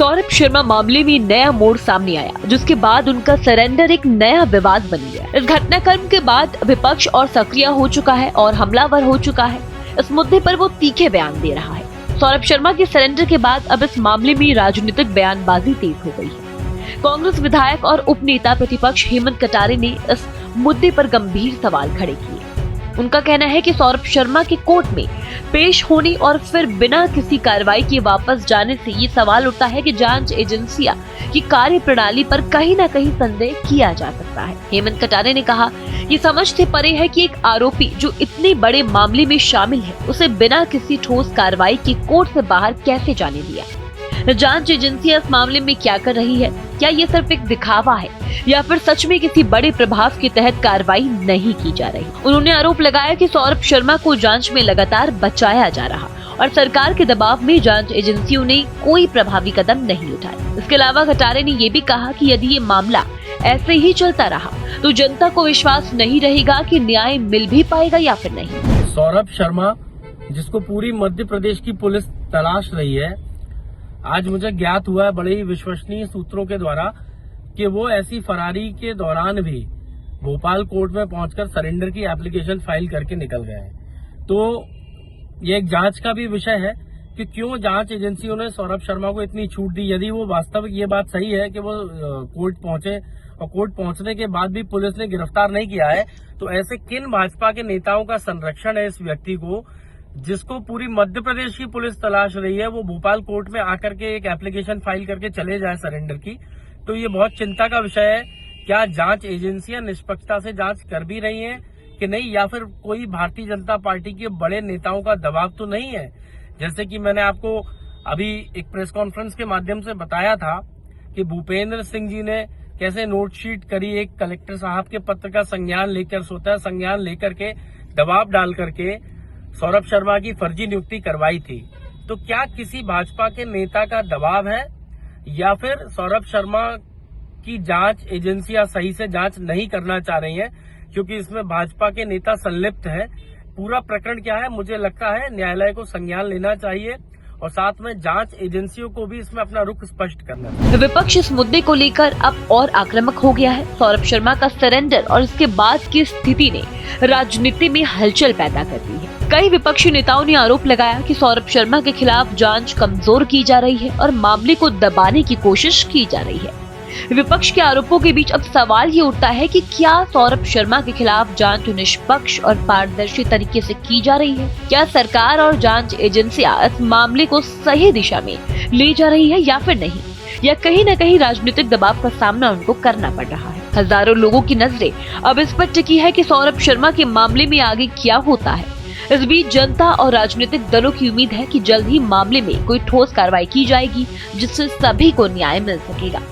सौरभ शर्मा मामले में नया मोड़ सामने आया, जिसके बाद उनका सरेंडर एक नया विवाद बन गया। इस घटनाक्रम के बाद विपक्ष और सक्रिय हो चुका है और हमलावर हो चुका है। इस मुद्दे पर वो तीखे बयान दे रहा है। सौरभ शर्मा के सरेंडर के बाद अब इस मामले में राजनीतिक बयानबाजी तेज हो गई है। कांग्रेस विधायक और उपनेता प्रतिपक्ष हेमंत कटारे ने इस मुद्दे पर गंभीर सवाल खड़े किए। उनका कहना है कि सौरभ शर्मा के कोर्ट में पेश होने और फिर बिना किसी कार्रवाई के वापस जाने से ये सवाल उठता है कि जांच एजेंसियां की कार्यप्रणाली पर कहीं न कहीं संदेह किया जा सकता है। हेमंत कटारे ने कहा, ये समझ से परे है कि एक आरोपी जो इतने बड़े मामले में शामिल है, उसे बिना किसी ठोस कार्रवाई के कोर्ट से बाहर कैसे जाने दिया। जांच एजेंसियां इस मामले में क्या कर रही है? क्या ये सिर्फ एक दिखावा है या फिर सच में किसी बड़े प्रभाव के तहत कार्रवाई नहीं की जा रही? उन्होंने आरोप लगाया कि सौरभ शर्मा को जांच में लगातार बचाया जा रहा और सरकार के दबाव में जांच एजेंसियों ने कोई प्रभावी कदम नहीं उठाए। इसके अलावा कटारे ने ये भी कहा कि यदि ये मामला ऐसे ही चलता रहा तो जनता को विश्वास नहीं रहेगा कि न्याय मिल भी पाएगा या फिर नहीं। सौरभ शर्मा, जिसको पूरी मध्य प्रदेश की पुलिस तलाश रही है, आज मुझे ज्ञात हुआ है बड़े ही विश्वसनीय सूत्रों के द्वारा कि वो ऐसी फरारी के दौरान भी भोपाल कोर्ट में पहुंचकर सरेंडर की एप्लीकेशन फाइल करके निकल गए हैं। तो ये एक जांच का भी विषय है कि क्यों जांच एजेंसियों ने सौरभ शर्मा को इतनी छूट दी। यदि वो वास्तविक ये बात सही है कि वो कोर्ट पहुंचे और कोर्ट पहुंचने के बाद भी पुलिस ने गिरफ्तार नहीं किया है, तो ऐसे किन भाजपा के नेताओं का संरक्षण है इस व्यक्ति को, जिसको पूरी मध्य प्रदेश की पुलिस तलाश रही है, वो भोपाल कोर्ट में आकर के एक एप्लीकेशन फाइल करके चले जाए सरेंडर की। तो ये बहुत चिंता का विषय है। क्या जांच एजेंसियां निष्पक्षता से जांच कर भी रही हैं कि नहीं, या फिर कोई भारतीय जनता पार्टी के बड़े नेताओं का दबाव तो नहीं है? जैसे कि मैंने आपको अभी एक प्रेस कॉन्फ्रेंस के माध्यम से बताया था कि भूपेंद्र सिंह जी ने कैसे नोटशीट करी, एक कलेक्टर साहब के पत्र का संज्ञान लेकर के दबाव डाल करके सौरभ शर्मा की फर्जी नियुक्ति करवाई थी। तो क्या किसी भाजपा के नेता का दबाव है या फिर सौरभ शर्मा की जांच एजेंसियां सही से जांच नहीं करना चाह रही हैं, क्योंकि इसमें भाजपा के नेता संलिप्त है? पूरा प्रकरण क्या है, मुझे लगता है न्यायालय को संज्ञान लेना चाहिए और साथ में जांच एजेंसियों को भी इसमें अपना रुख स्पष्ट करना चाहिए। विपक्ष इस मुद्दे को लेकर अब और आक्रामक हो गया है। सौरभ शर्मा का सरेंडर और इसके बाद की स्थिति ने राजनीति में हलचल पैदा कर दी है। कई विपक्षी नेताओं ने आरोप लगाया कि सौरभ शर्मा के खिलाफ जांच कमजोर की जा रही है और मामले को दबाने की कोशिश की जा रही है। विपक्ष के आरोपों के बीच अब सवाल ये उठता है कि क्या सौरभ शर्मा के खिलाफ जांच निष्पक्ष और पारदर्शी तरीके से की जा रही है? क्या सरकार और जांच एजेंसियां इस मामले को सही दिशा में ले जा रही है या फिर नहीं? या कहीं न कहीं राजनीतिक दबाव का सामना उनको करना पड़ रहा है? हजारों लोगों की नजरें अब इस पर टिकी है कि सौरभ शर्मा के मामले में आगे क्या होता है। इस बीच जनता और राजनीतिक दलों की उम्मीद है कि जल्द ही मामले में कोई ठोस कार्रवाई की जाएगी, जिससे सभी को न्याय मिल सकेगा।